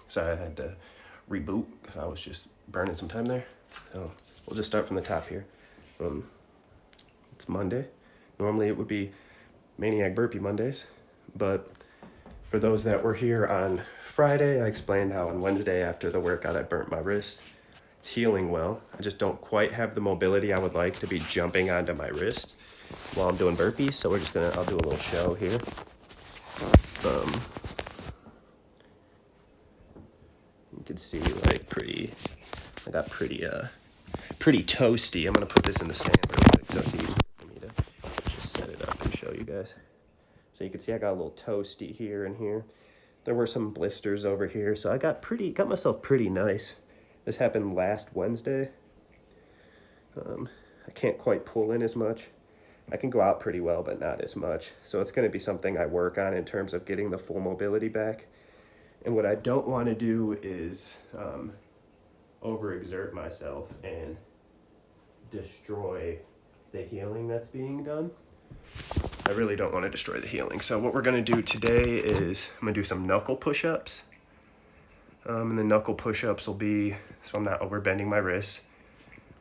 So I had to reboot because I was just burning some time there. So we'll just start from the top here. It's Monday. Normally it would be Maniac Burpee Mondays, but for those that were here on Friday, I explained how on Wednesday after the workout I burnt my wrist. It's healing well. I just don't quite have the mobility I would like to be jumping onto my wrist while I'm doing burpees, so I'll do a little show here. You can see like I got pretty toasty. I'm gonna put this in the stand real quick so it's easy for me to just set it up and show you guys. So you can see I got a little toasty here and here. There were some blisters over here, so I got myself pretty nice. This happened last Wednesday. I can't quite pull in as much. I can go out pretty well, but not as much. So it's gonna be something I work on in terms of getting the full mobility back. And what I don't want to do is overexert myself and destroy the healing that's being done. I really don't want to destroy the healing. So what we're going to do today is I'm going to do some knuckle push-ups. And the knuckle push-ups will be, so I'm not overbending my wrists.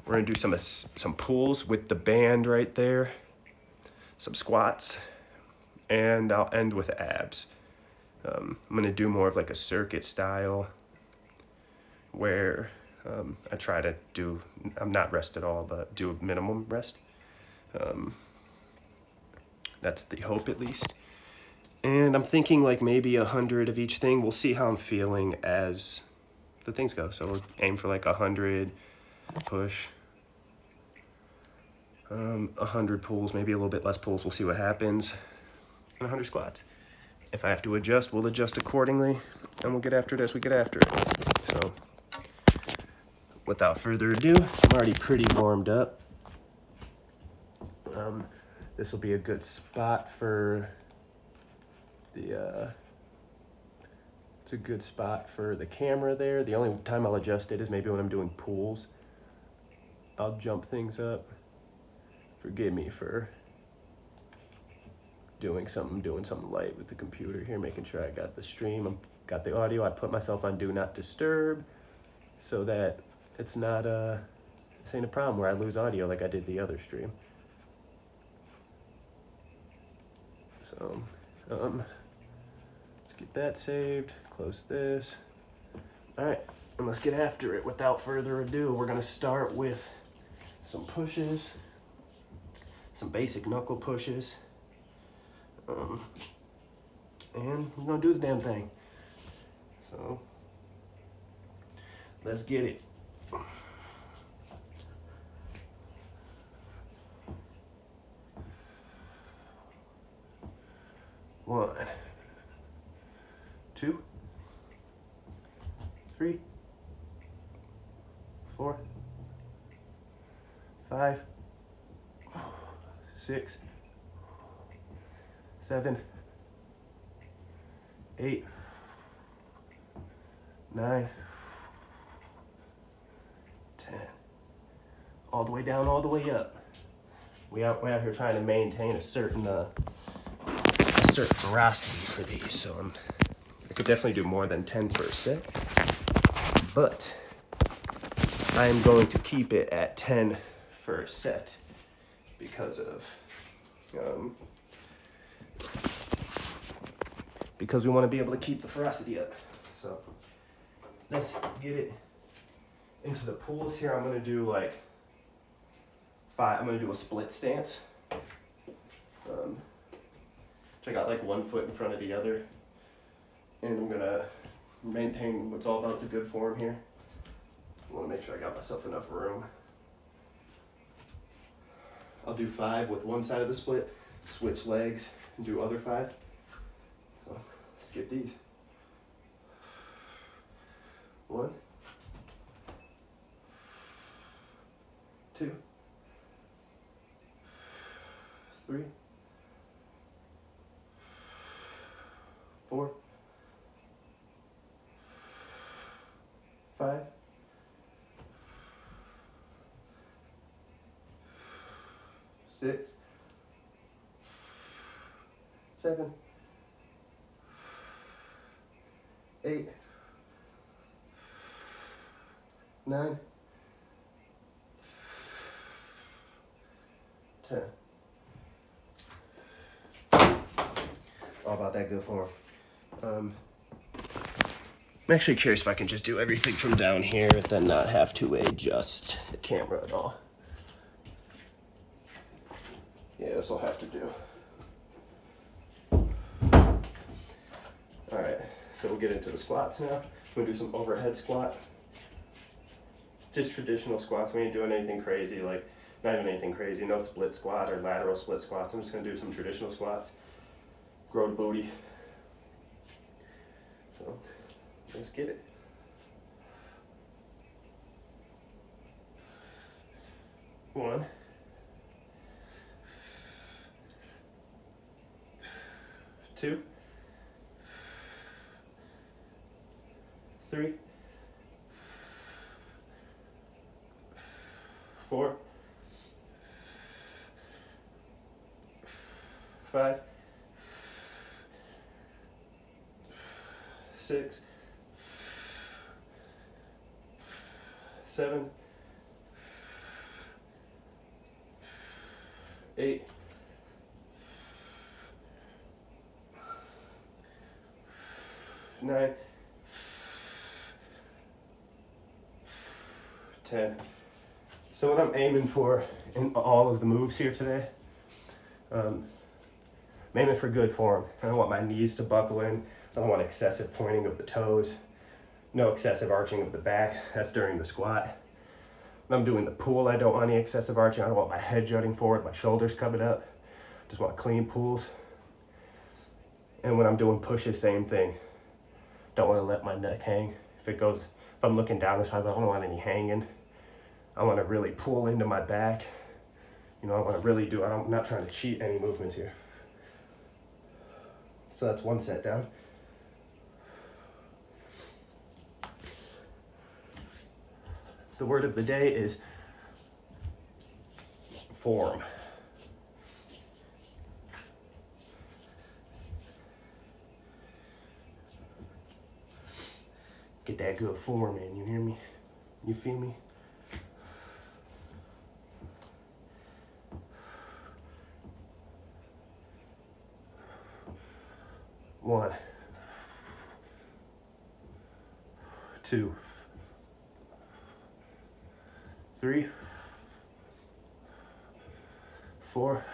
We're going to do some pulls with the band right there, some squats, and I'll end with abs. I'm going to do more of like a circuit style where I try to do, I'm not rest at all, but do a minimum rest. That's the hope at least. And I'm thinking like maybe 100 of each thing. We'll see how I'm feeling as the things go. So we'll aim for like 100 push, 100 pulls, maybe a little bit less pulls. We'll see what happens. And 100 squats. If I have to adjust, we'll adjust accordingly, and we'll get after it as we get after it. So, without further ado, I'm already pretty warmed up. This will be a good spot for it's a good spot for the camera there. The only time I'll adjust it is maybe when I'm doing pulls. I'll jump things up. Forgive me for doing something light with the computer here, making sure I got the stream, got the audio. I put myself on do not disturb so that it's not this ain't a problem where I lose audio like I did the other stream. So let's get that saved, close this. All right, and let's get after it. Without further ado, we're gonna start with some pushes, some basic knuckle pushes. And we're gonna do the damn thing. So let's get it. One, 2, 3, 4, 5, 6, 7, 8, 9, 10. All the way down, all the way up. We out here trying to maintain a certain ferocity for these, so I could definitely do more than 10 per set, but I am going to keep it at 10 for a set because we want to be able to keep the ferocity up. So let's get it into the pulls here. I'm going to do like 5. I'm going to do a split stance. I got like one foot in front of the other, and I'm gonna maintain what's all about the good form here. I want to make sure I got myself enough room. I'll do 5 with one side of the split, switch legs, and do other 5. So let's get these. 1, 2, 3, 4, 5, 6, 7, 8, 9, 10. All about that good form. I'm actually curious if I can just do everything from down here and then not have to adjust the camera at all. Yeah, this will have to do. All right, so we'll get into the squats now. We'll do some overhead squat. Just traditional squats. We ain't doing anything crazy, like not even anything crazy. No split squat or lateral split squats. I'm just gonna do some traditional squats. Grow the booty. So let's get it. One. 2. 3. 4. 5. 6. 7. 8. 9. 10. So what I'm aiming for in all of the moves here today, I'm aiming for good form. I don't want my knees to buckle in. I don't want excessive pointing of the toes. No excessive arching of the back. That's during the squat. When I'm doing the pull, I don't want any excessive arching. I don't want my head jutting forward, my shoulders coming up. Just want clean pulls. And when I'm doing pushes, same thing. Don't want to let my neck hang. If I'm looking down this way, I don't want any hanging. I want to really pull into my back. You know, I want to really do it. I'm not trying to cheat any movements here. So that's one set down. The word of the day is form. Get that good form in, you hear me? You feel me? One, 2, 3, 4,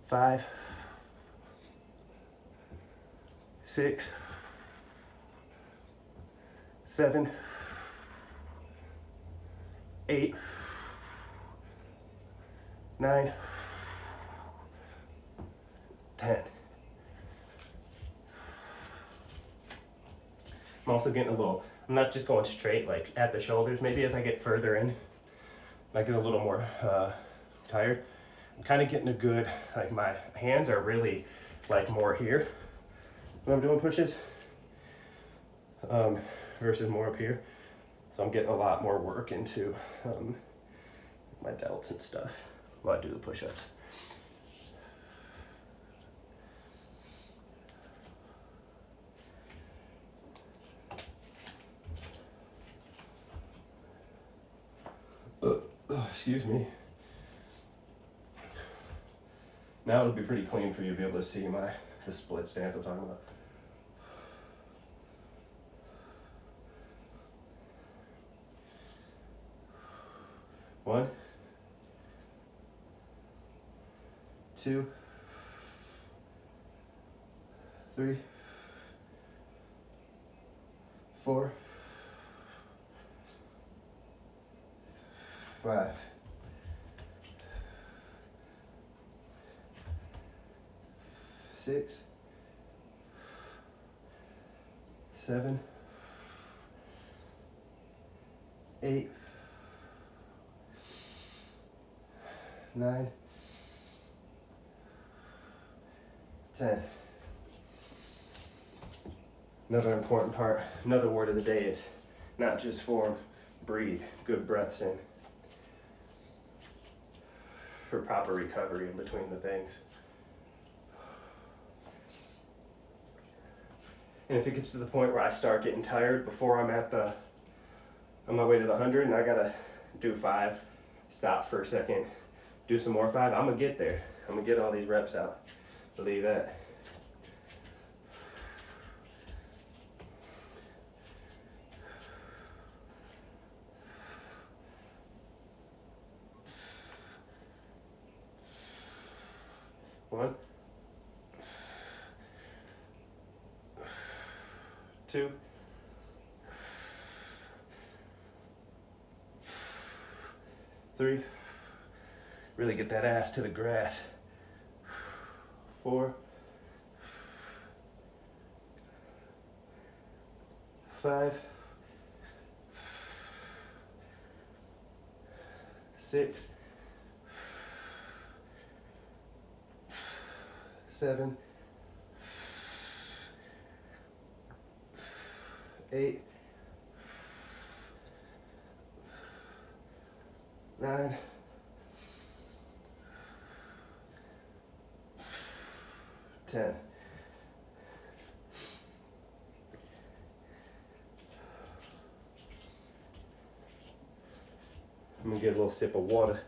5, 6, 7, 8, 9, 10. I'm also getting I'm not just going straight like at the shoulders. Maybe as I get further in, I get a little more tired. I'm kind of getting a good, like my hands are really like more here when I'm doing pushes versus more up here. So I'm getting a lot more work into my delts and stuff while I do the push-ups. Excuse me. Now it'll be pretty clean for you to be able to see the split stance I'm talking about. One, 2, 3, 4, 5, 6, 7, 8, 9, 10. Another important part, another word of the day is not just form, breathe. Good breaths in for proper recovery in between the things. And if it gets to the point where I start getting tired before I'm on my way to the 100 and I gotta do 5, stop for a second, do some more 5, I'm gonna get there. I'm gonna get all these reps out. Believe that. One, 2, 3. Really get that ass to the grass. 4, 5, 6, 7, 8, 9, 10. I'm gonna get a little sip of water.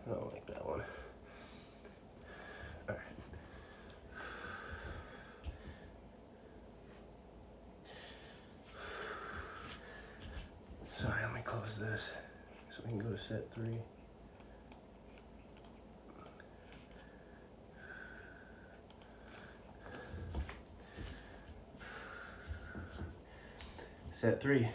I don't like that one. All right. Sorry, let me close this so we can go to set 3. Set 3.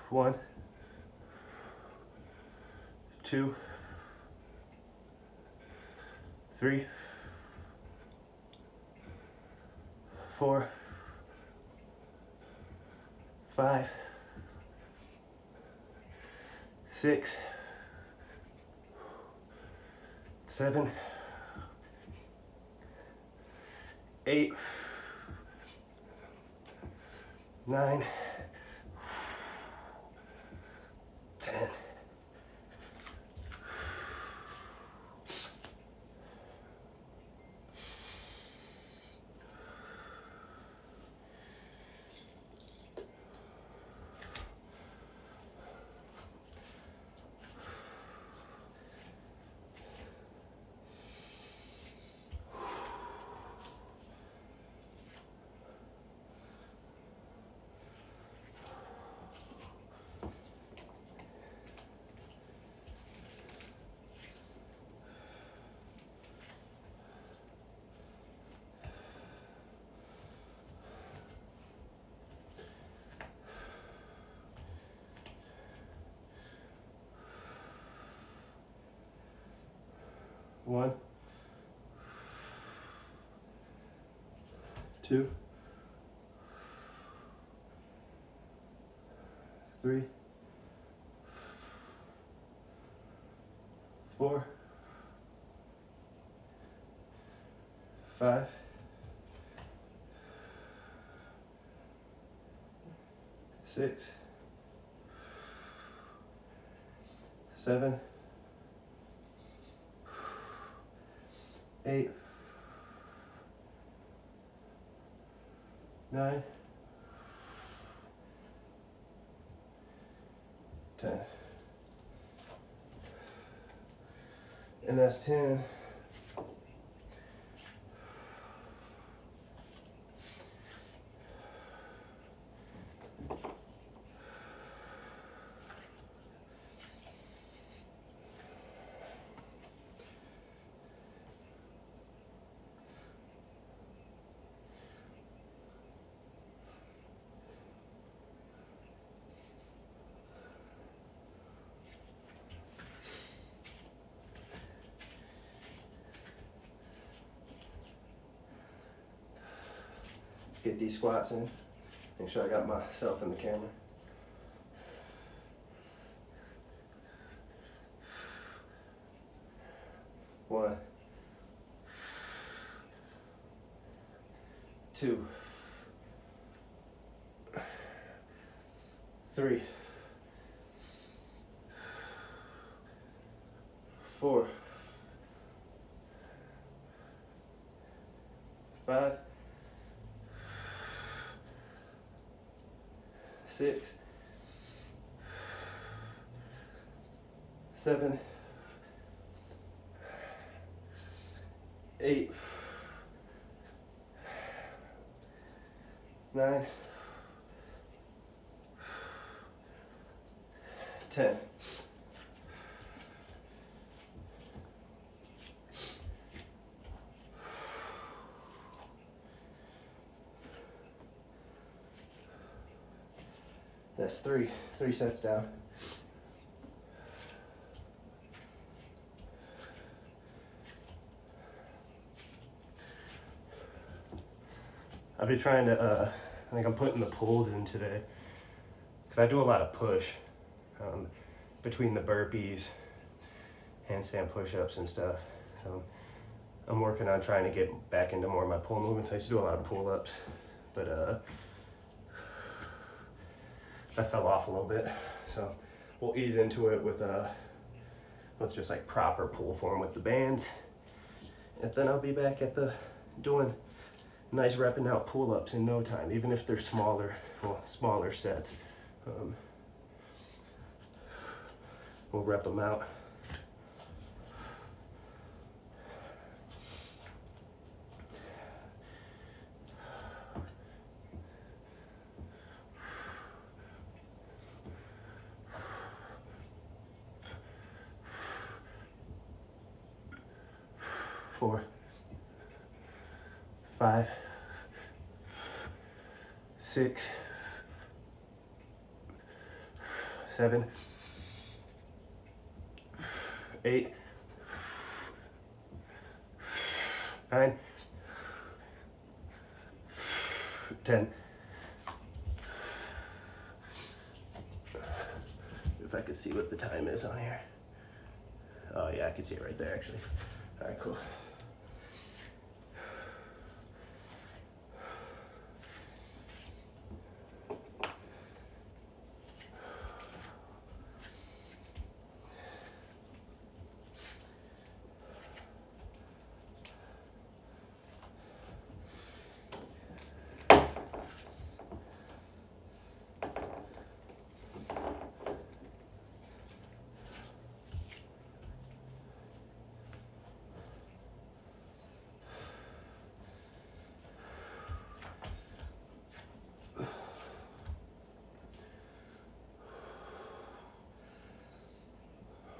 One, 2, 3, 4, 5, 6, 7, 8, 9, 10. One, 2, 3, 4, 5, 6, 7, 8, 9, 10. And that's 10. get these squats in. Make sure I got myself in the camera. One, two, three, four, five, six, seven, 8, 9, 10. That's three sets down. I'll be trying to, I think I'm putting the pulls in today, because I do a lot of push between the burpees, handstand push-ups and stuff. So I'm working on trying to get back into more of my pull movements. I used to do a lot of pull-ups, but I fell off a little bit. So we'll ease into it with just like proper pull form with the bands. And then I'll be back at doing nice repping out pull-ups in no time, even if they're smaller sets. We'll rep them out. Four, 5, 6, 7, 8, 9, 10. If I could see what the time is on here. Oh yeah, I can see it right there actually. All right, cool.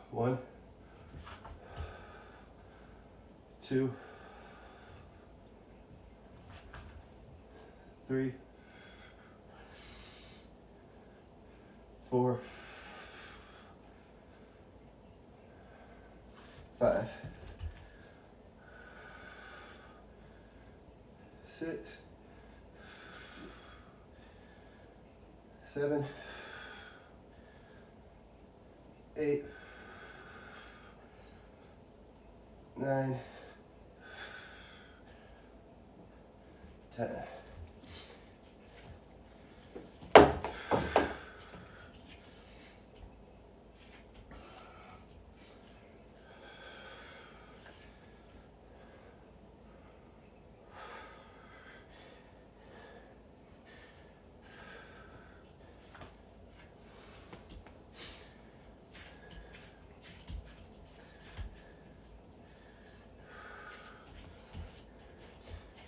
One, 2, 3, 4, 5, 6, 7, 8, 9, 10.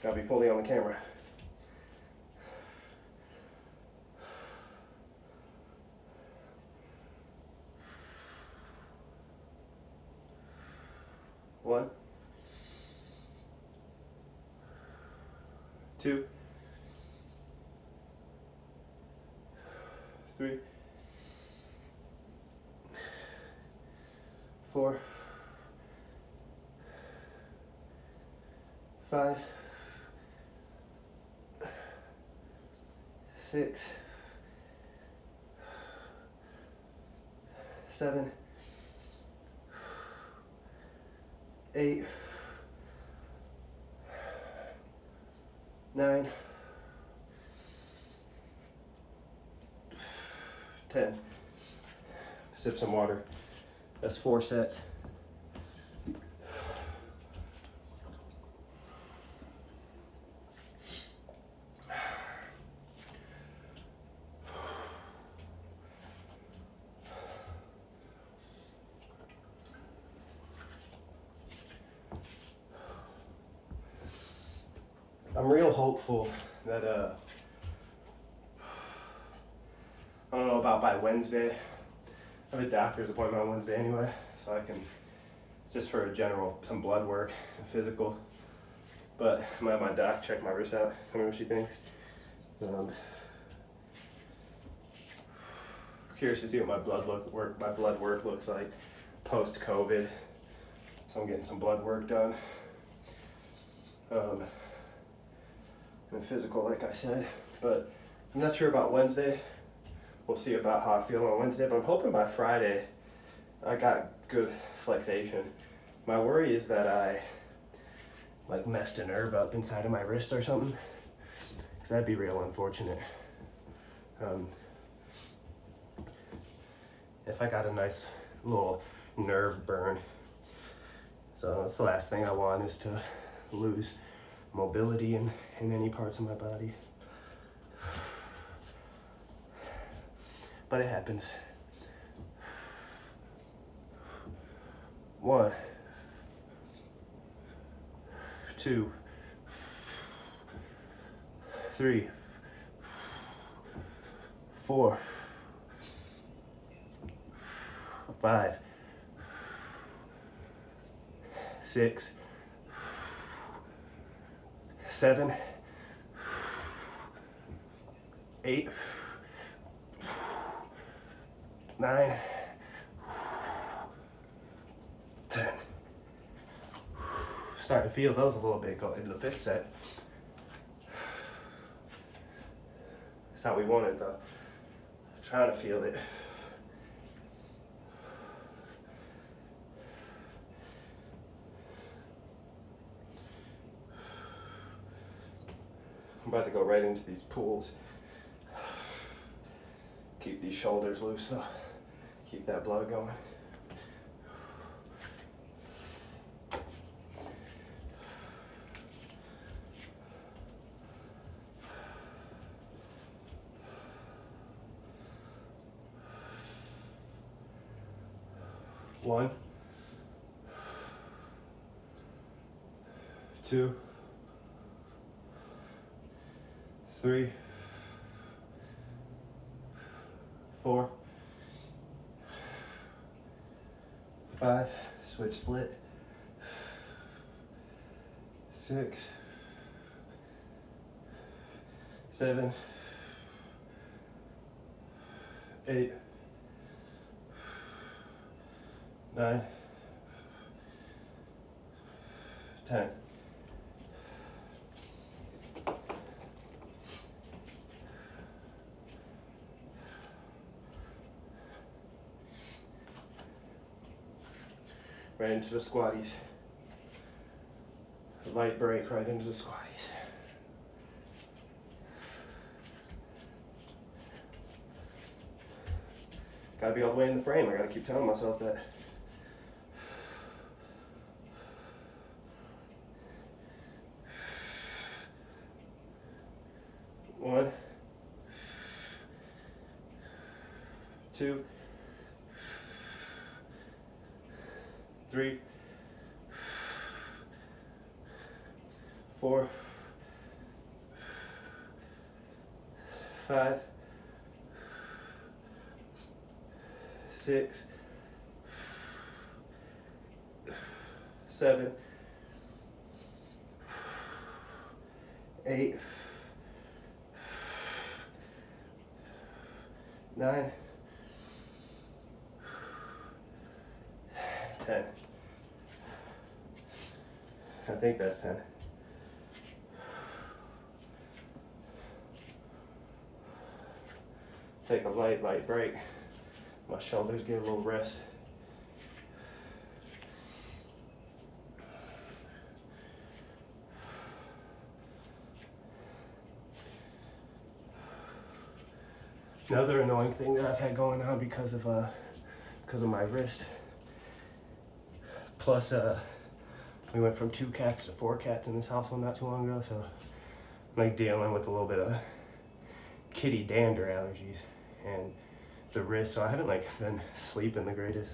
Gotta be fully on the camera. One, 2, 3, 4, 5, 6, 7, 8, 9, 10. Sip some water. That's 4 sets. I'm real hopeful that I don't know about by Wednesday. I have a doctor's appointment on Wednesday anyway, so I can, just for a general, some blood work, a physical. But I'm gonna have my doc check my wrist out, tell me what she thinks. Curious to see what my blood work looks like post-COVID. So I'm getting some blood work done. And a physical, like I said. But I'm not sure about Wednesday. We'll see about how I feel on Wednesday, but I'm hoping by Friday I got good flexation. My worry is that I messed a nerve up inside of my wrist or something, because that'd be real unfortunate. If I got a nice little nerve burn. So that's the last thing I want, is to lose mobility in any parts of my body. But it happens. 1, 2, 3, 4, 5, 6, 7, 8, 9, 10. Starting to feel those a little bit going into the 5th set. That's how we want it though. I'm trying to feel it. I'm about to go right into these pools. Keep these shoulders loose though. Keep that blood going. One, 2, 3, 4, 5, switch split, 6, 7, 8, 9, 10. Right into the squatties. A light break right into the squatties. Gotta be all the way in the frame. I gotta keep telling myself that. One, 2, 3, 4, 5, 6, 7, 8, 9, 10. I think that's 10. take a light break. My shoulders get a little rest. Another annoying thing that I've had going on because of my wrist. Plus, we went from 2 cats to 4 cats in this household not too long ago, so I'm like dealing with a little bit of kitty dander allergies and the wrist. So I haven't like been sleeping the greatest.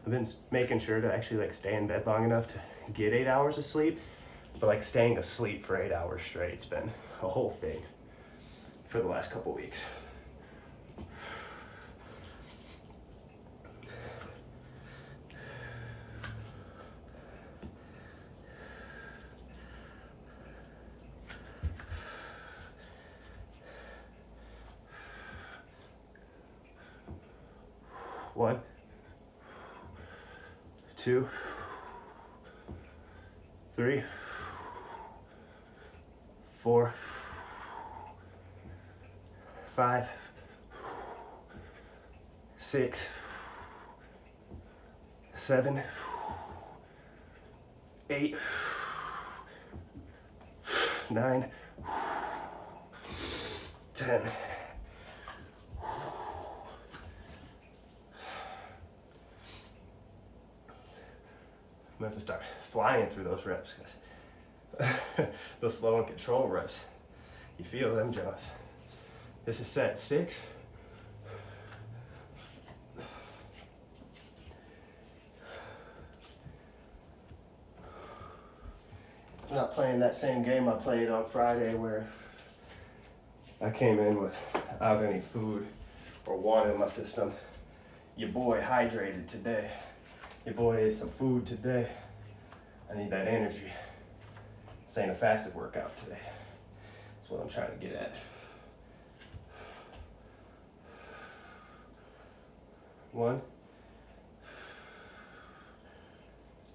I've been making sure to actually like stay in bed long enough to get 8 hours of sleep, but like staying asleep for 8 hours straight, it's been a whole thing for the last couple weeks. One, 2, 3, 4, 5, 6, 7, 8, 9, 10. I'm gonna have to start flying through those reps, because the slow and control reps, you feel them, Jones. This is set 6. I'm not playing that same game I played on Friday where I came in without any food or water in my system. Your boy hydrated today. Your boy ate some food today. I need that energy. This ain't a fasted workout today. That's what I'm trying to get at. 1,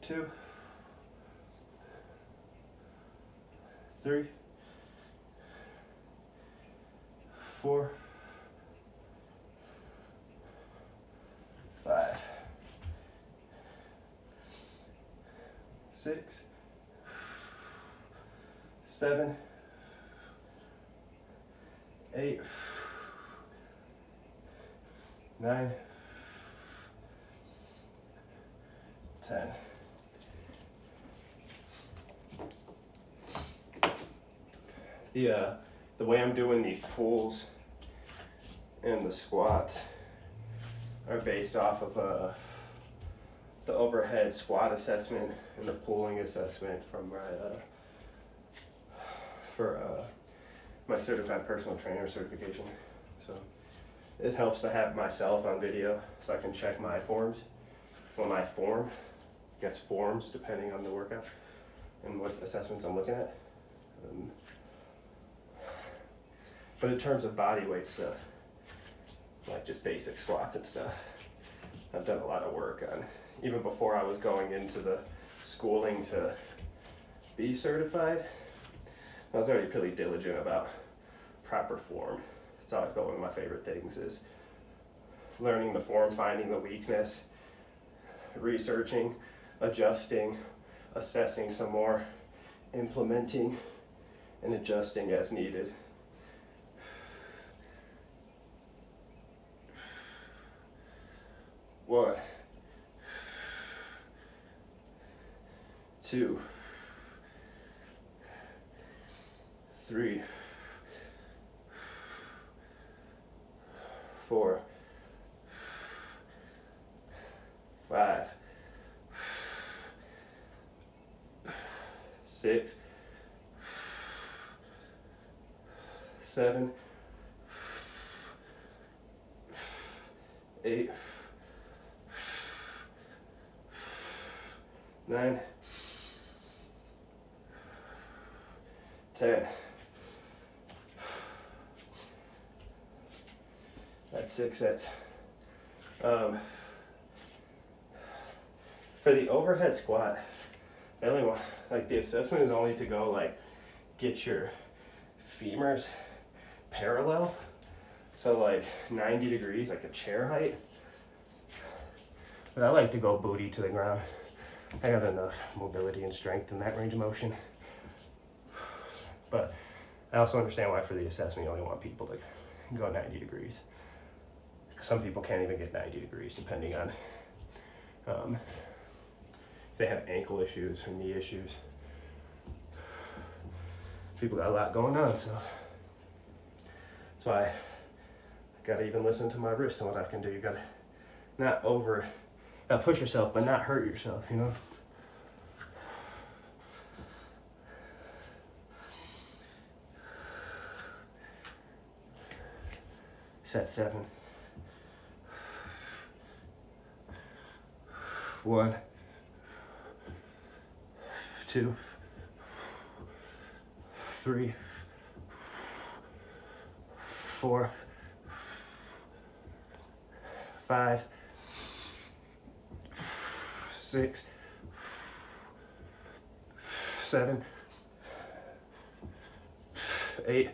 2, 3, 4, 5, 6, 7, 8, 9, 10. The way I'm doing these pulls and the squats are based off of the overhead squat assessment and the pulling assessment from my certified personal trainer certification. So it helps to have myself on video so I can check my forms. Well, my form, I guess forms depending on the workout and what assessments I'm looking at. But in terms of body weight stuff, like just basic squats and stuff, I've done a lot of work on, even before I was going into the schooling to be certified, I was already pretty diligent about proper form. It's always been one of my favorite things, is learning the form, finding the weakness, researching, adjusting, assessing some more, implementing, and adjusting as needed. One, 2, 3, 4, 5, 6, 7, 8, 9, 10. That's 6 sets. For the overhead squat, the only one, like the assessment is only to go like get your femurs parallel So like 90 degrees, like a chair height. But I like to go booty to the ground. I got enough mobility and strength in that range of motion. But I also understand why for the assessment you only want people to go 90 degrees. Some people can't even get 90 degrees depending on if they have ankle issues or knee issues. People got a lot going on, so that's why I gotta even listen to my wrist and what I can do. You gotta not push yourself, but not hurt yourself, you know? Set 7. 1, 2, 3, 4, 5, 6, 7, 8,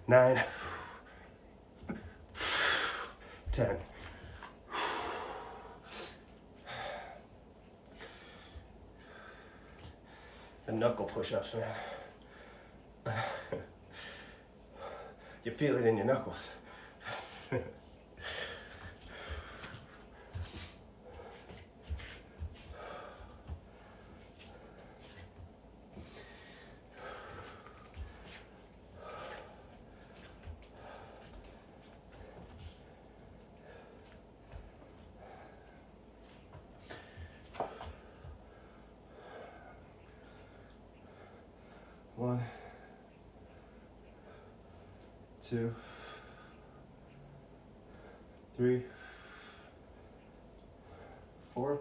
9, 10. The knuckle push-ups, man. You feel it in your knuckles. One, 2, 3, 4,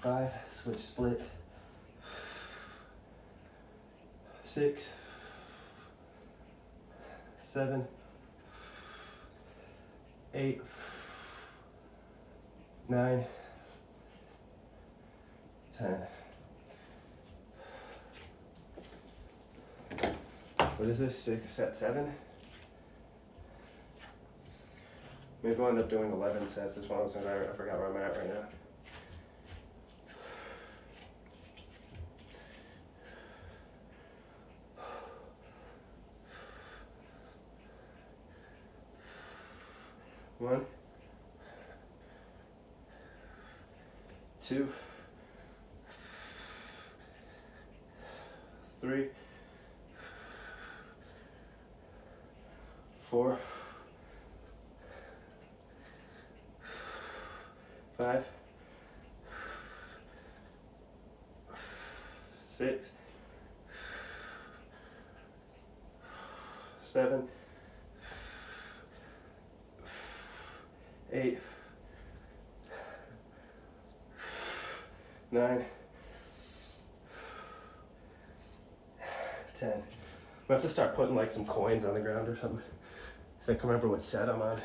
5, switch split, 6, 7, 8, 9, 10. What is this, set 7? Maybe we'll end up doing 11 sets. This one, I forgot where I'm at right now. One, 2, 3, 4, 5, 6, 7, 8, 9, 10. I'm gonna have to start putting like some coins on the ground or something, so I can remember what set I'm on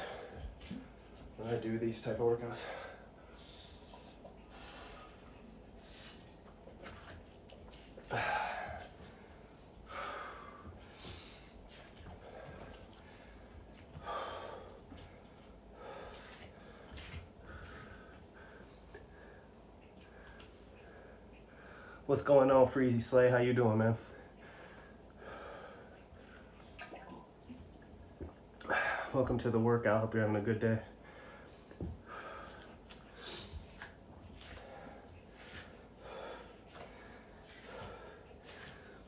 when I do these type of workouts. What's going on, Freezy Slay? How you doing, man? Welcome to the workout. Hope you're having a good day.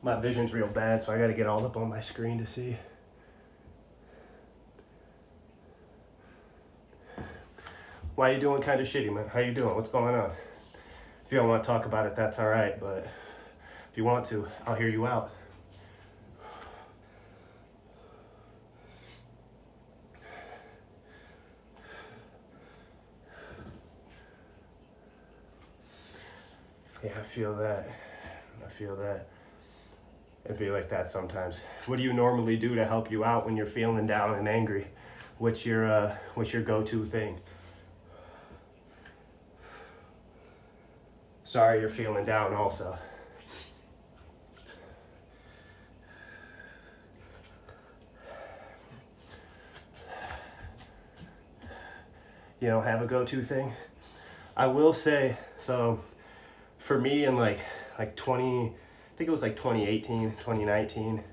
My vision's real bad, so I gotta get all up on my screen to see. Why you doing kind of shitty, man? How you doing? What's going on? If you don't want to talk about it, that's all right, but if you want to, I'll hear you out. Yeah, I feel that. It'd be like that sometimes. What do you normally do to help you out when you're feeling down and angry? What's your go-to thing? Sorry you're feeling down also. have a go-to thing. I will say, so for me in like 20, I think it was like 2018, 2019.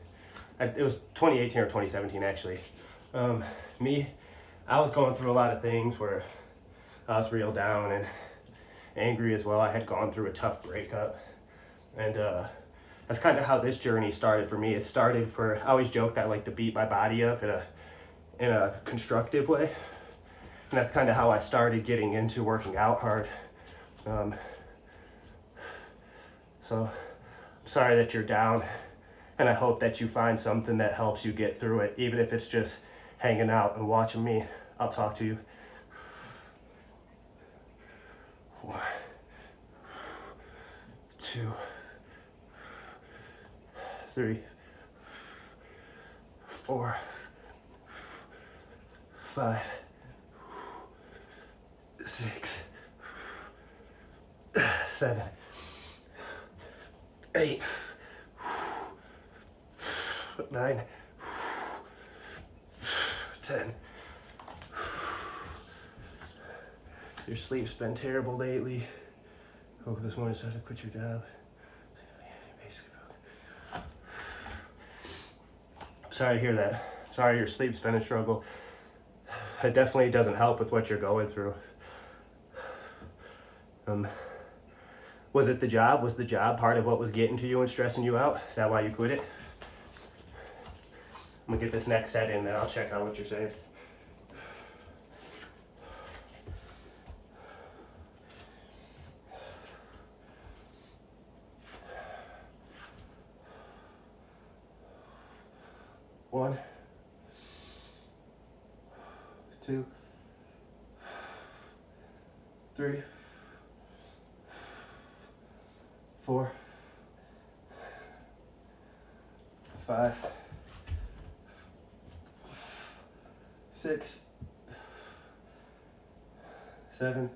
It was 2018 or 2017 actually. I was going through a lot of things where I was real down and angry as well. I had gone through a tough breakup, and that's kind of how this journey started for me. It started I always joke that I like to beat my body up in a constructive way, and that's kind of how I started getting into working out hard. So I'm sorry that you're down, and I hope that you find something that helps you get through it, even if it's just hanging out and watching me. I'll talk to you. 1, 2, 3, 4, 5, 6, 7, 8, 9, 10. Your sleep's been terrible lately. Woke up this morning, decided to quit your job. Sorry to hear that. Sorry your sleep's been a struggle. It definitely doesn't help with what you're going through. Was it the job? Was the job part of what was getting to you and stressing you out? Is that why you quit it? I'm gonna get this next set in, then I'll check out what you're saying. One, 2, 3, 4, 5, 6, 7,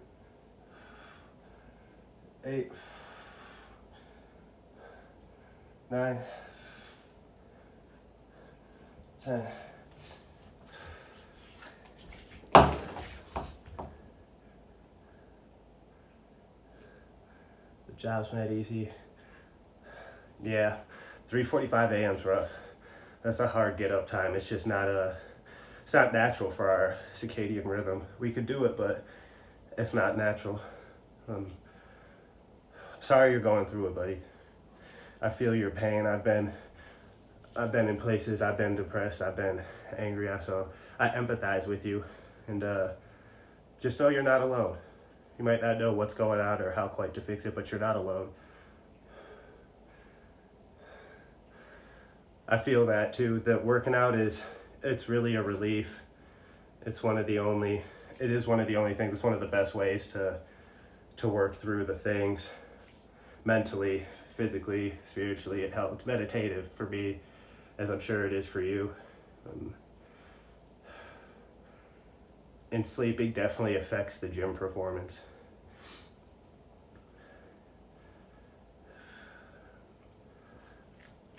8, 9, 10. The job's not easy. Yeah, 3:45 a.m.'s rough. That's a hard get up time. It's just it's not natural for our circadian rhythm. We could do it, but it's not natural. Sorry you're going through it, buddy. I feel your pain. I've been in places, I've been depressed, I've been angry, so I empathize with you, and just know you're not alone. You might not know what's going on or how quite to fix it, but you're not alone. I feel that too, that working out it's really a relief. It is one of the only things, it's one of the best ways to work through the things mentally, physically, spiritually. It helps. It's meditative for me, as I'm sure it is for you. And sleeping definitely affects the gym performance.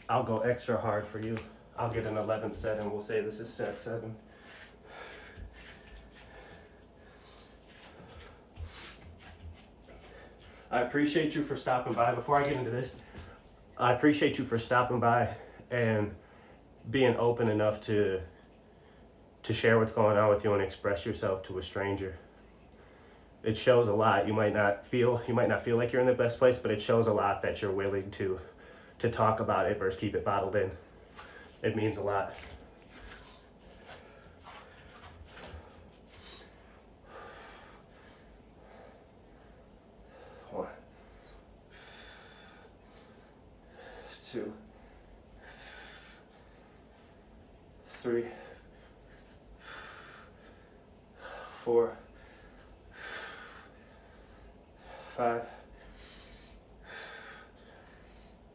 I'll go extra hard for you. I'll get an 11th set and we'll say this is set 7. I appreciate you for stopping by. Before I get into this, I appreciate you for stopping by and being open enough to share what's going on with you and express yourself to a stranger. It shows a lot. You might not feel like you're in the best place, but it shows a lot that you're willing to talk about it versus keep it bottled in. It means a lot. One, 2, 3, 4, 5,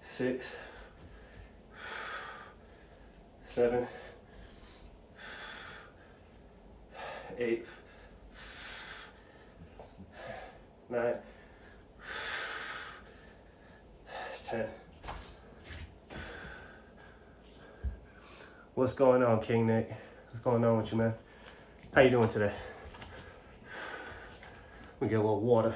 6, 7, 8, 9, 10. What's going on, King Nick? What's going on with you, man? How you doing today? We get a little water.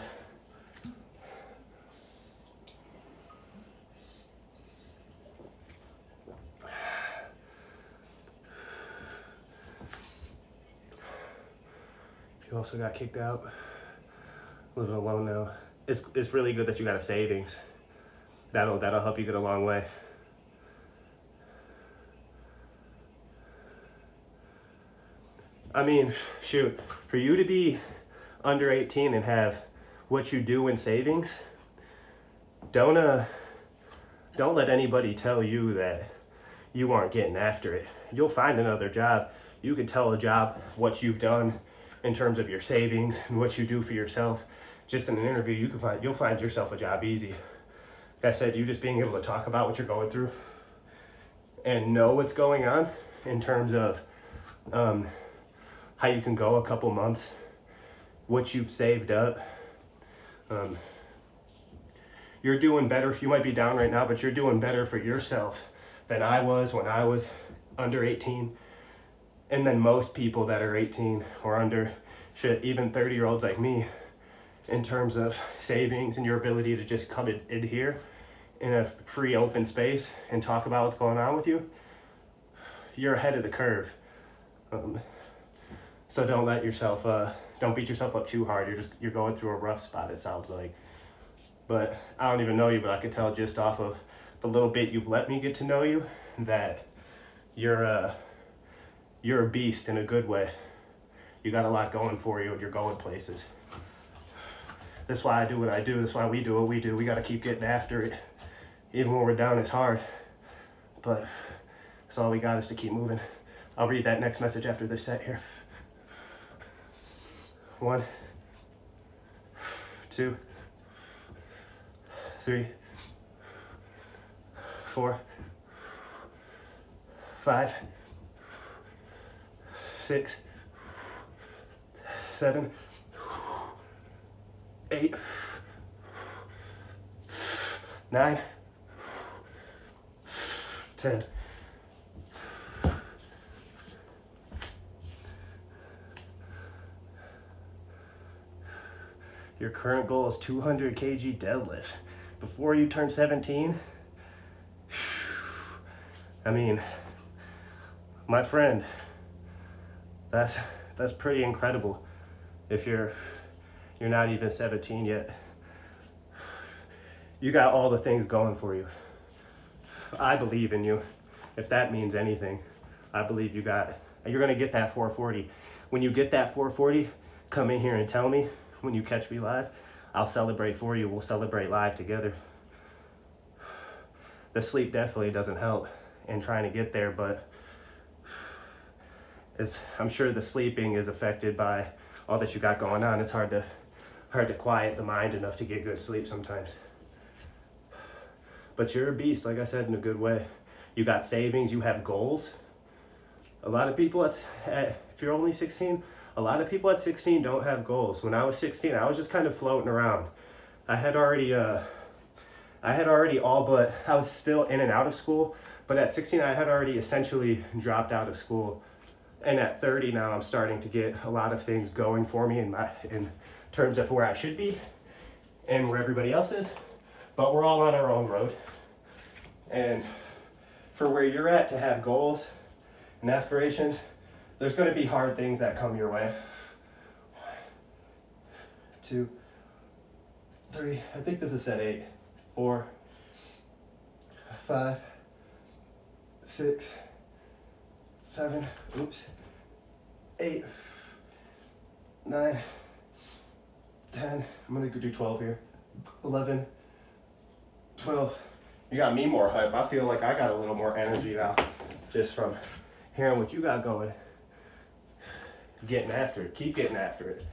You also got kicked out, living alone now. It's really good that you got a savings. That'll help you get a long way. I mean, shoot, for you to be under 18 and have what you do in savings, don't let anybody tell you that you aren't getting after it. You'll find another job. You can tell a job what you've done in terms of your savings and what you do for yourself. Just in an interview, you'll find yourself a job easy. Like I said, you just being able to talk about what you're going through and know what's going on in terms of how you can go a couple months, what you've saved up. You're doing better. You might be down right now, but you're doing better for yourself than I was when I was under 18. And then most people that are 18 or under, even 30-year-olds like me, in terms of savings and your ability to just come in here in a free open space and talk about what's going on with you, you're ahead of the curve. So don't let yourself, don't beat yourself up too hard. You're going through a rough spot, it sounds like. But I don't even know you, but I could tell just off of the little bit you've let me get to know you that you're a beast in a good way. You got a lot going for you and you're going places. That's why I do what I do. That's why we do what we do. We got to keep getting after it. Even when we're down, it's hard. But that's all we got is to keep moving. I'll read that next message after this set here. 1, 2, 3, 4, 5, 6, 7, 8, 9, 10. Your current goal is 200 kg deadlift. Before you turn 17, I mean, my friend, that's pretty incredible. If you're not even 17 yet, you got all the things going for you. I believe in you. If that means anything, I believe you're gonna get that 440. When you get that 440, come in here and tell me. When you catch me live, I'll celebrate for you. We'll celebrate live together. The sleep definitely doesn't help in trying to get there, but I'm sure the sleeping is affected by all that you got going on. It's hard to quiet the mind enough to get good sleep sometimes. But you're a beast, like I said, in a good way. You got savings, you have goals. A lot of people, if you're only 16, a lot of people at 16 don't have goals. When I was 16, I was just kind of floating around. I was still in and out of school, but at 16, I had already essentially dropped out of school. And at 30 now, I'm starting to get a lot of things going for me in terms of where I should be and where everybody else is. But we're all on our own road. And for where you're at, to have goals and aspirations, there's going to be hard things that come your way. 1, 2, 3. I think this is set 8. 4, 5, 6, 7. 8, 9, 10. I'm going to do 12 here. 11, 12. You got me more hype. I feel like I got a little more energy now just from hearing what you got going. Getting after it. Keep getting after it.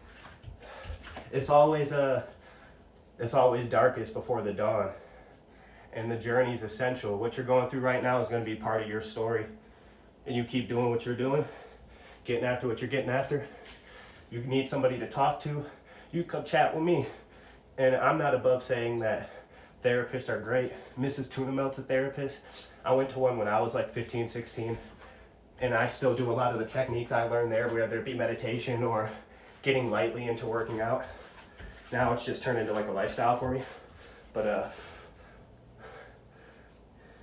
It's always darkest before the dawn. And the journey is essential. What you're going through right now is going to be part of your story. And you keep doing what you're doing, getting after what you're getting after. You need somebody to talk to. You come chat with me. And I'm not above saying that therapists are great. Mrs. Tuna Melt's a therapist. I went to one when I was like 15, 16. And I still do a lot of the techniques I learned there, whether it be meditation or getting lightly into working out. Now it's just turned into like a lifestyle for me. But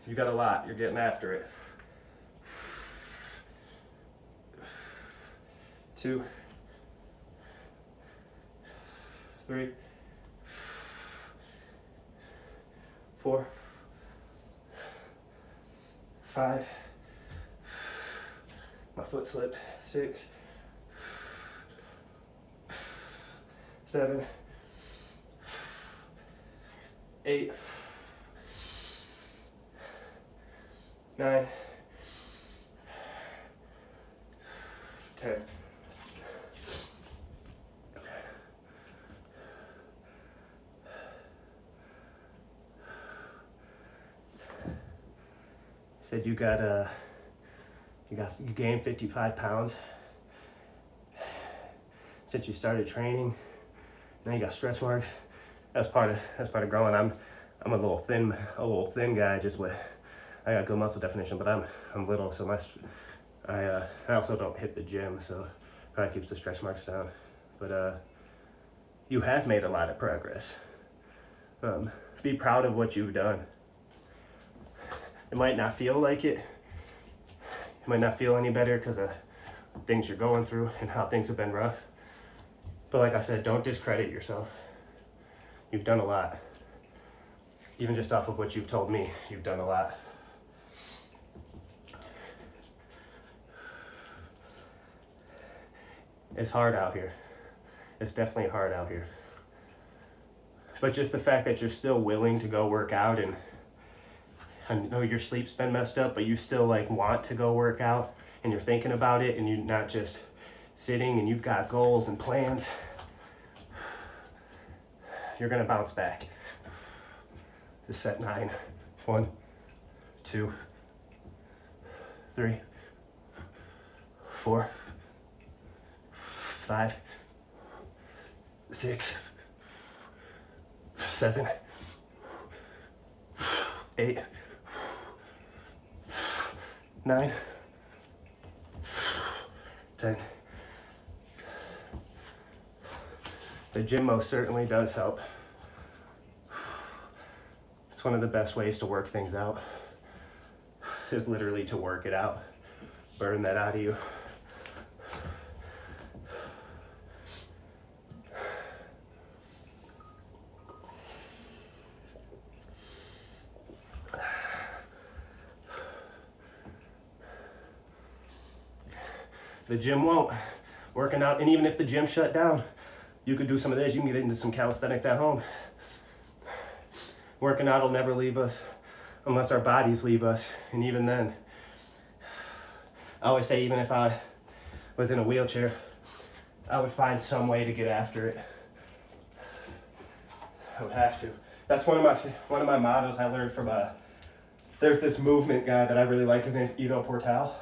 you got a lot, you're getting after it. 2, 3, 4, 5, my foot slipped, 6, 7, 8, 9, 10. Said you gained 55 pounds since you started training. Now you got stretch marks. That's part of growing. I'm a little thin guy. I got good muscle definition, but I'm little, so I also don't hit the gym, so probably keeps the stretch marks down. But you have made a lot of progress. Be proud of what you've done. It might not feel like it. You might not feel any better because of things you're going through and how things have been rough. But like I said, don't discredit yourself. You've done a lot. Even just off of what you've told me, you've done a lot. It's hard out here. It's definitely hard out here. But just the fact that you're still willing to go work out, and I know your sleep's been messed up, but you still want to go work out, and you're thinking about it, and you're not just sitting, and you've got goals and plans. You're gonna bounce back. This is set 9. 1, 2, 3, 4, 5, 6, 7, 8, 9, 10. The gym most certainly does help. It's one of the best ways to work things out, is literally to work it out, burn that out of you. The gym won't. Working out, and even if the gym shut down, you could do some of this. You can get into some calisthenics at home. Working out will never leave us unless our bodies leave us. And even then, I always say, even if I was in a wheelchair, I would find some way to get after it. I would have to. That's one of my mottos I learned from there's this movement guy that I really like. His name's Ido Portal.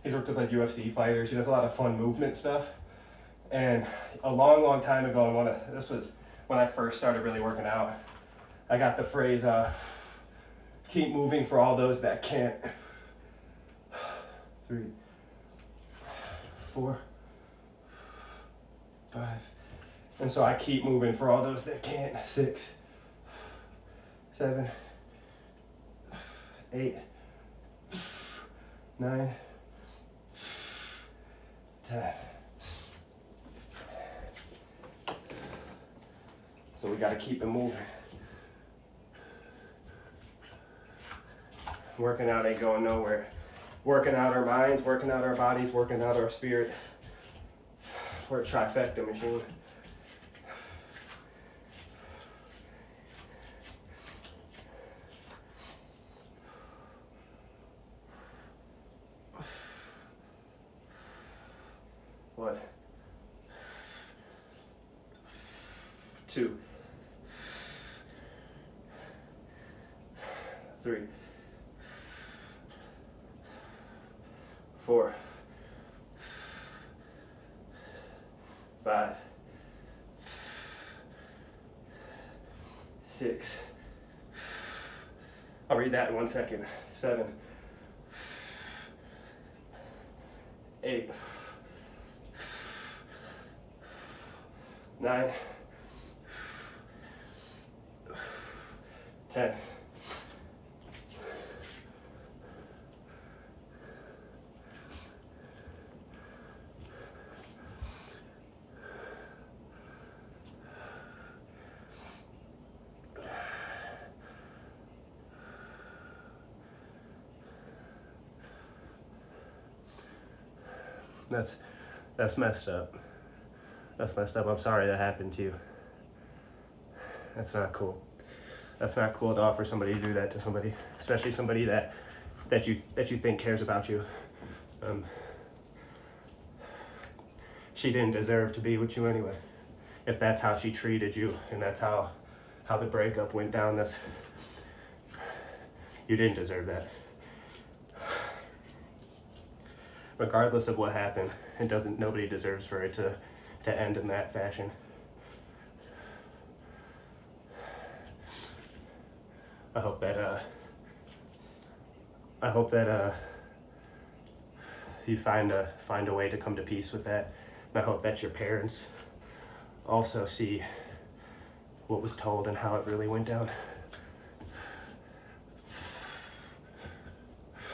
He's worked with UFC fighters. He does a lot of fun movement stuff. And a long, long time ago, this was when I first started really working out, I got the phrase, keep moving for all those that can't. 3, 4, 5. And so I keep moving for all those that can't. 6, 7, 8, 9, 10. So we got to keep it moving. Working out ain't going nowhere. Working out our minds, working out our bodies, working out our spirit. We're a trifecta machine. What? 2, 3, 4, 5, 6. I'll read that in 1 second. 7, 8, 9, 10. That's messed up. That's messed up. I'm sorry that happened to you. That's not cool. That's not cool to offer somebody to do that to somebody, especially somebody that you think cares about you. She didn't deserve to be with you anyway. If that's how she treated you and that's how the breakup went down, you didn't deserve that. Regardless of what happened, nobody deserves for it to end in that fashion. I hope that you find a way to come to peace with that. And I hope that your parents also see what was told and how it really went down,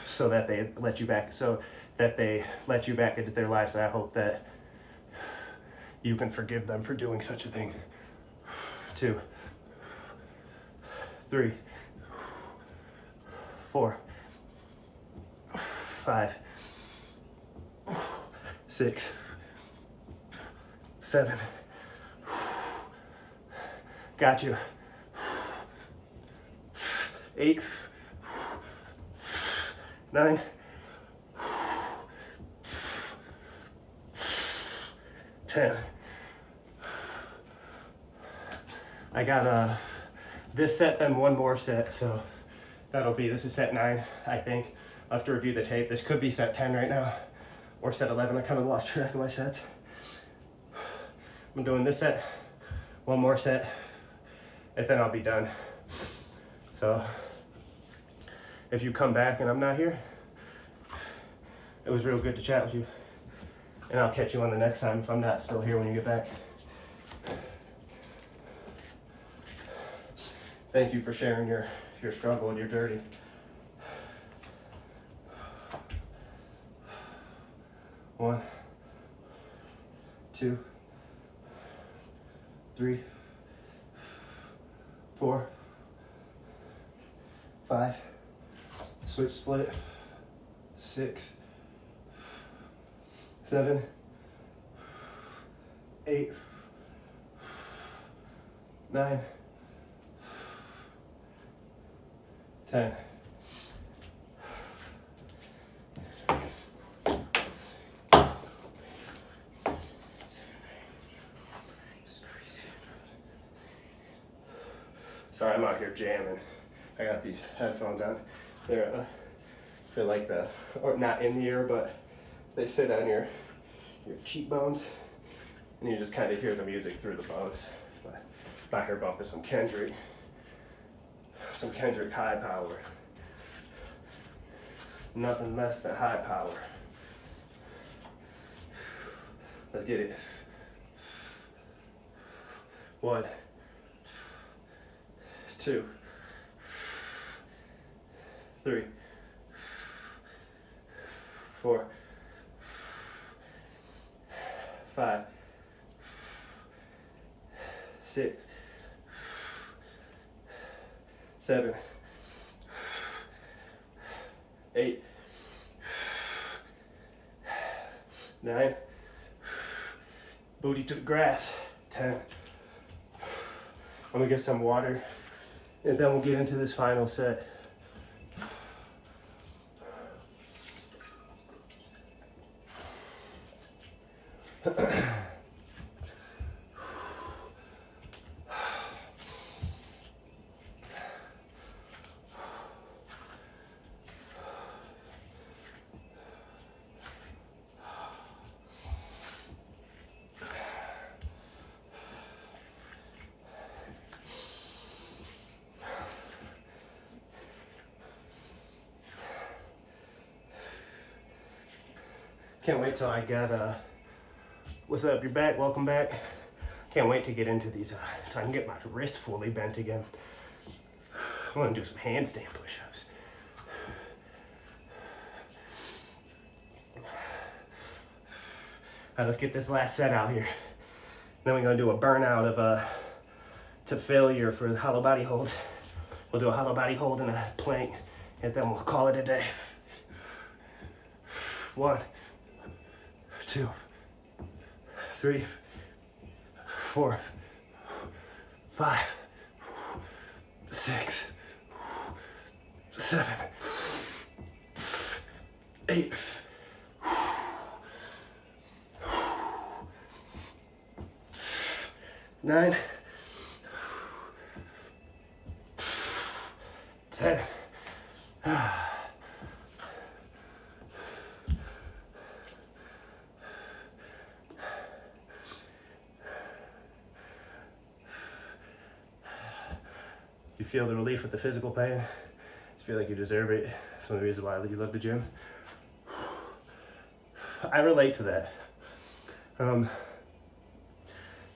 so that they let you back into their lives. And I hope that you can forgive them for doing such a thing. 2, 3, 4, 5, 6, 7. Got you. 8, 9, 10. I got this set, then one more set, so this is set 9, I think. I'll have to review the tape. This could be set 10 right now, or set 11. I kind of lost track of my sets. I'm doing this set, one more set, and then I'll be done. So if you come back and I'm not here, it was real good to chat with you. And I'll catch you on the next time if I'm not still here when you get back. Thank you for sharing your struggle and your journey. One, 2, 3, 4, 5, switch split, 6, 7, 8, 9, 10. Sorry, I'm out here jamming. I got these headphones on. They're like or not in the ear, but they sit on your cheekbones, and you just kind of hear the music through the bones. But I'm out here bumping some Kendrick high power. Nothing less than high power. Let's get it. 1, 2, 3, 4, 5, 6, 7, 8, 9, booty to the grass, 10. I'm gonna get some water, and then we'll get into this final set. Can't wait till I get, what's up, you're back, welcome back. Can't wait to get into these, so I can get my wrist fully bent again. I want to do some handstand push-ups. All right, let's get this last set out here. Then we're gonna do a burnout of to failure for the hollow body holds. We'll do a hollow body hold and a plank, and then we'll call it a day. 1, 2, 3, 4, 5, 6, 7, 8, 9, 10. You feel the relief with the physical pain. Just feel like you deserve it. It's one of the reasons why you love the gym. I relate to that.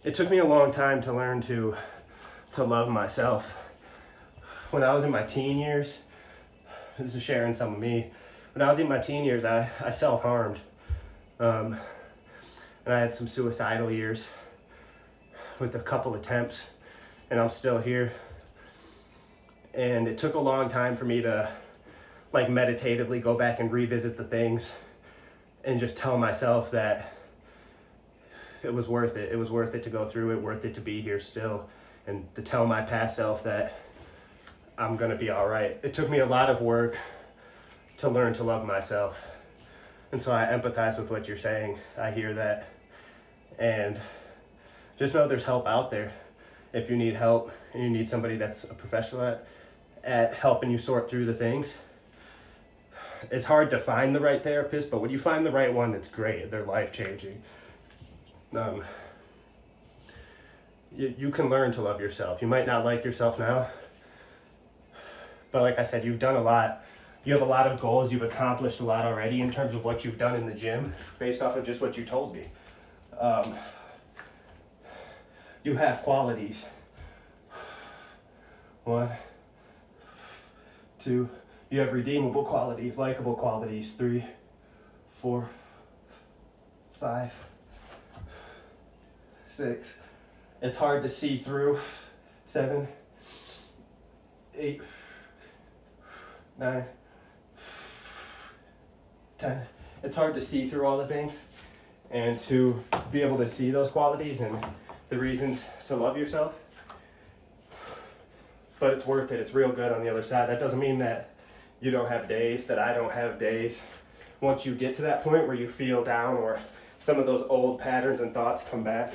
It took me a long time to learn to love myself. When I was in my teen years, this is sharing some of me. When I was in my teen years, I self-harmed. And I had some suicidal years with a couple attempts, and I'm still here. And it took a long time for me to like meditatively go back and revisit the things and just tell myself that it was worth it. It was worth it to go through it, worth it to be here still, and to tell my past self that I'm gonna be all right. It took me a lot of work to learn to love myself. And so I empathize with what you're saying. I hear that. And just know there's help out there. If you need help and you need somebody that's a professional at helping you sort through the things. It's hard to find the right therapist, but when you find the right one, it's great. They're life-changing. You can learn to love yourself. You might not like yourself now, but like I said, you've done a lot. You have a lot of goals. You've accomplished a lot already in terms of what you've done in the gym, based off of just what you told me. You have qualities. 1, 2, you have redeemable qualities, likable qualities. 3, 4, 5, 6. It's hard to see through. 7, 8, 9, 10. It's hard to see through all the things, and to be able to see those qualities and the reasons to love yourself. But it's worth it. It's real good on the other side. That doesn't mean that you don't have days, that I don't have days. Once you get to that point where you feel down or some of those old patterns and thoughts come back.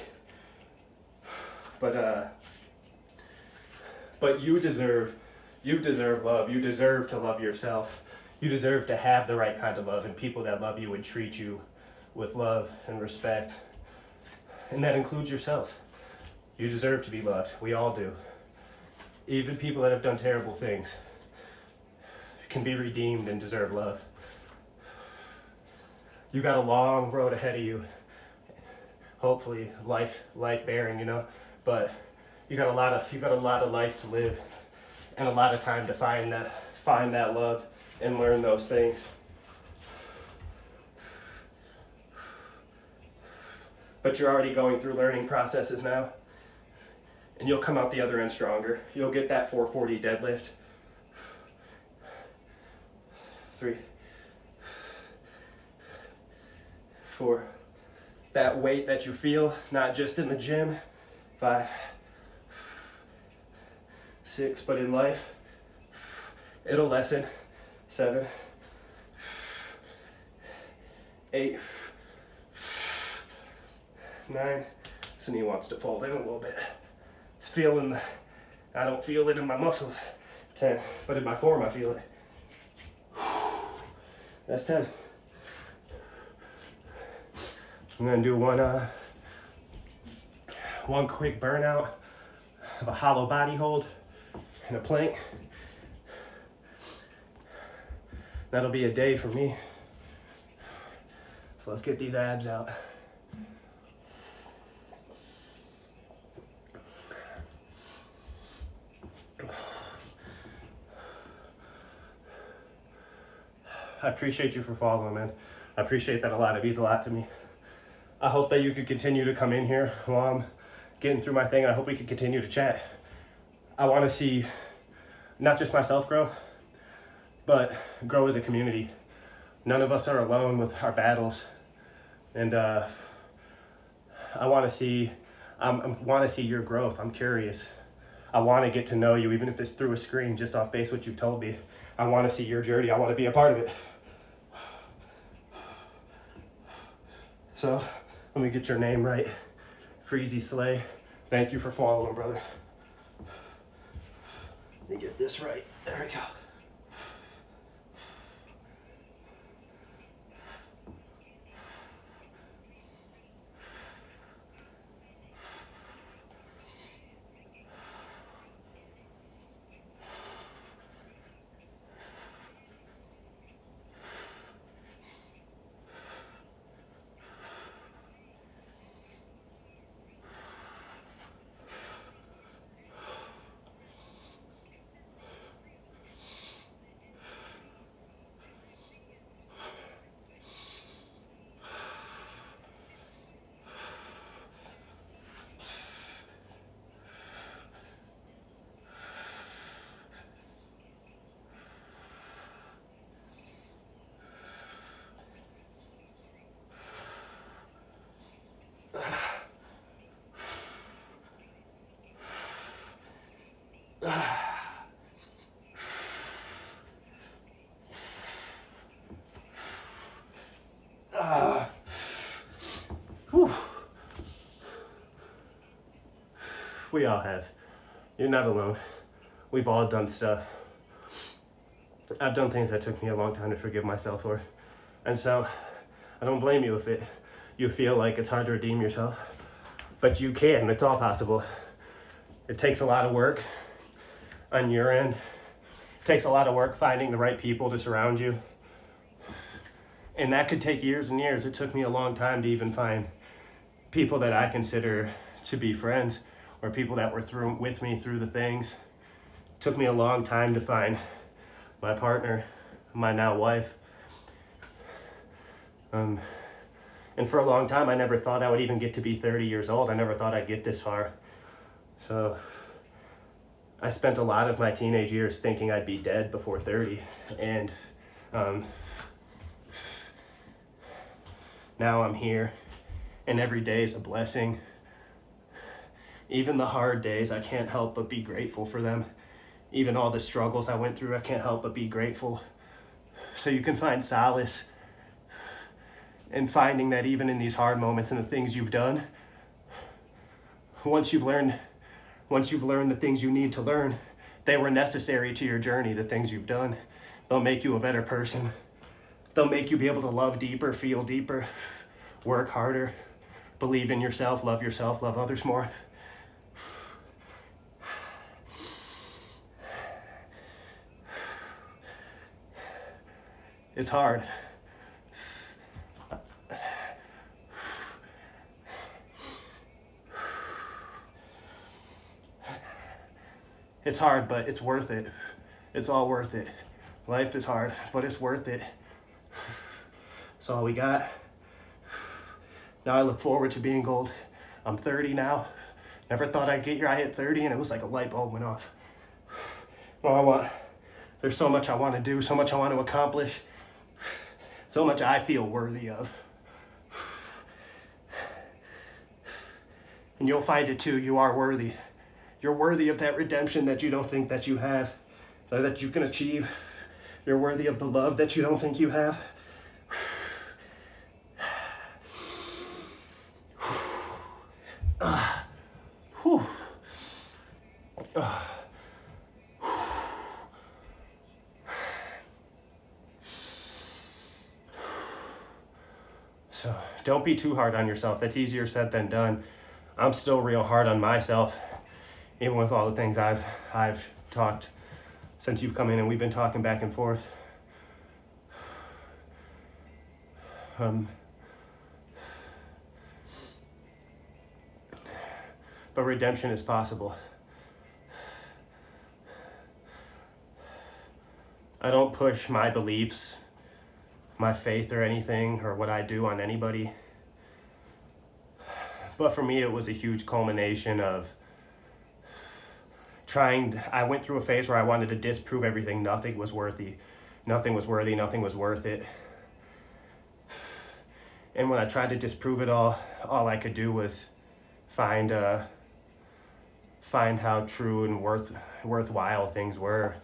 But you deserve love. You deserve to love yourself. You deserve to have the right kind of love, and people that love you would treat you with love and respect. And that includes yourself. You deserve to be loved. We all do. Even people that have done terrible things can be redeemed and deserve love. You got a long road ahead of you. Hopefully life bearing, but you got a lot of life to live, and a lot of time to find that love and learn those things. But you're already going through learning processes now, and you'll come out the other end stronger. You'll get that 440 deadlift. 3, 4. That weight that you feel, not just in the gym. 5, 6, but in life, it'll lessen. 7, 8, 9. This knee wants to fold in a little bit. It's feeling, I don't feel it in my muscles. 10, but in my form I feel it. That's 10. I'm gonna do one quick burnout of a hollow body hold and a plank. That'll be a day for me. So let's get these abs out. I appreciate you for following, man. I appreciate that a lot. It means a lot to me. I hope that you could continue to come in here while I'm getting through my thing, and I hope we can continue to chat. I want to see not just myself grow, but grow as a community. None of us are alone with our battles, and I want to see your growth. I'm curious. I want to get to know you, even if it's through a screen, just off base what you've told me. I want to see your journey. I want to be a part of it. So let me get your name right. Freezy Slay. Thank you for following, brother. Let me get this right. There we go. We all have. You're not alone. We've all done stuff. I've done things that took me a long time to forgive myself for. And so, I don't blame you if you feel like it's hard to redeem yourself. But you can. It's all possible. It takes a lot of work on your end. It takes a lot of work finding the right people to surround you. And that could take years and years. It took me a long time to even find people that I consider to be friends, or people that were with me through the things. It took me a long time to find my partner, my now wife. And for a long time, I never thought I would even get to be 30 years old. I never thought I'd get this far. So I spent a lot of my teenage years thinking I'd be dead before 30. And now I'm here, and every day is a blessing. Even the hard days, I can't help but be grateful for them. Even all the struggles I went through, I can't help but be grateful. So you can find solace in finding that even in these hard moments and the things you've done, once you've learned the things you need to learn, they were necessary to your journey. The things you've done, they'll make you a better person. They'll make you be able to love deeper, feel deeper, work harder, believe in yourself, love others more. It's hard. It's hard, but it's worth it. It's all worth it. Life is hard, but it's worth it. It's all we got. Now I look forward to being old. I'm 30 now. Never thought I'd get here. I hit 30 and it was like a light bulb went off. There's so much I want to do, so much I want to accomplish, so much I feel worthy of. And you'll find it too. You are worthy. You're worthy of that redemption that you don't think that you have, or that you can achieve. You're worthy of the love that you don't think you have. So don't be too hard on yourself. That's easier said than done. I'm still real hard on myself, even with all the things I've talked since you've come in and we've been talking back and forth. But redemption is possible. I don't push my beliefs my faith or anything or what I do on anybody. But for me, it was a huge culmination of I went through a phase where I wanted to disprove everything. Nothing was worthy. Nothing was worthy. Nothing was worth it. And when I tried to disprove it all I could do was find how true and worthwhile things were.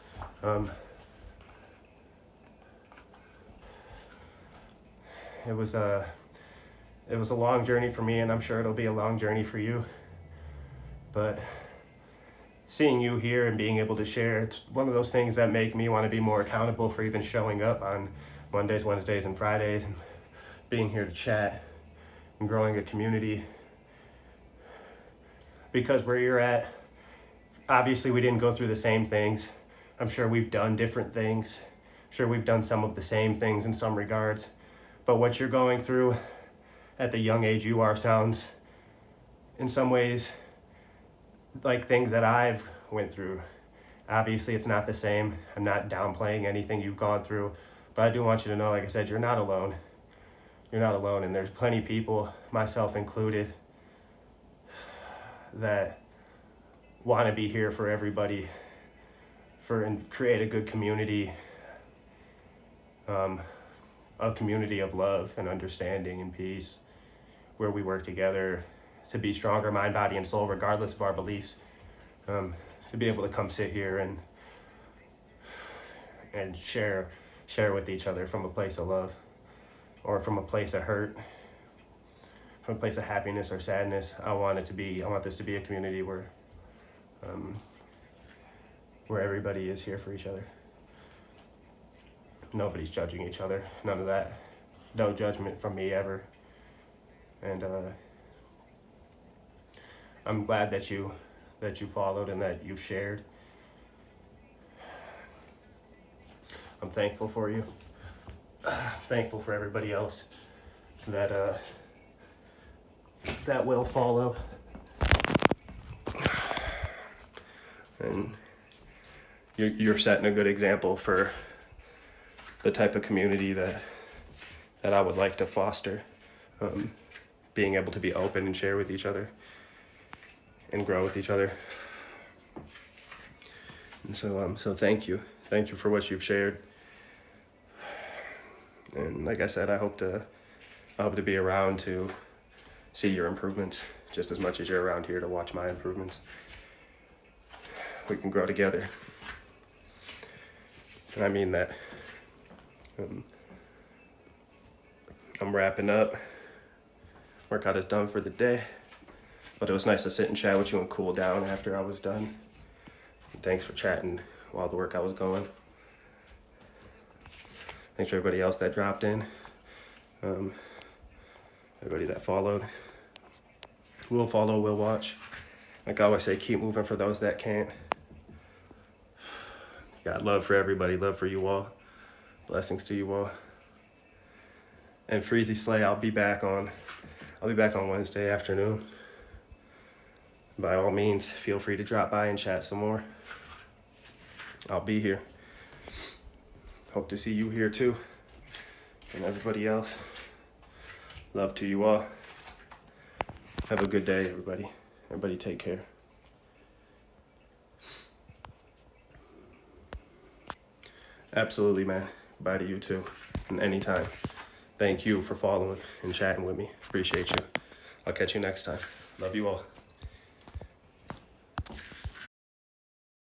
It was a long journey for me, and I'm sure it'll be a long journey for you. But seeing you here and being able to share, it's one of those things that make me want to be more accountable for even showing up on Mondays, Wednesdays, and Fridays, and being here to chat and growing a community. Because where you're at, obviously we didn't go through the same things. I'm sure we've done different things. I'm sure we've done some of the same things in some regards. But what you're going through at the young age you are sounds in some ways like things that I've went through. Obviously it's not the same. I'm not downplaying anything you've gone through, but I do want you to know, like I said, you're not alone. You're not alone, and there's plenty of people, myself included, that want to be here for everybody, and create a good community, a community of love and understanding and peace, where we work together to be stronger mind, body, and soul, regardless of our beliefs. To be able to come sit here and share with each other from a place of love, or from a place of hurt, from a place of happiness or sadness. I want this to be a community where everybody is here for each other. Nobody's judging each other. None of that. No judgment from me ever. And I'm glad that you followed and that you shared. I'm thankful for you. Thankful for everybody else that will follow. And you're setting a good example for the type of community that I would like to foster. Being able to be open and share with each other and grow with each other. And so thank you for what you've shared. And like I said, I hope to be around to see your improvements just as much as you're around here to watch my improvements. We can grow together. And I mean that. I'm wrapping up. Workout is done for the day. But it was nice to sit and chat with you and cool down after I was done. And thanks for chatting while the workout was going. Thanks for everybody else that dropped in. Everybody that followed. Will follow, will watch. Like I always say, keep moving for those that can't. Got love for everybody, love for you all. Blessings to you all. And Freezy Slay, I'll be back on Wednesday afternoon. By all means, feel free to drop by and chat some more. I'll be here. Hope to see you here too. And everybody else. Love to you all. Have a good day, everybody. Everybody take care. Absolutely, man. Bye to you too. And anytime. Thank you for following and chatting with me. Appreciate you. I'll catch you next time. Love you all.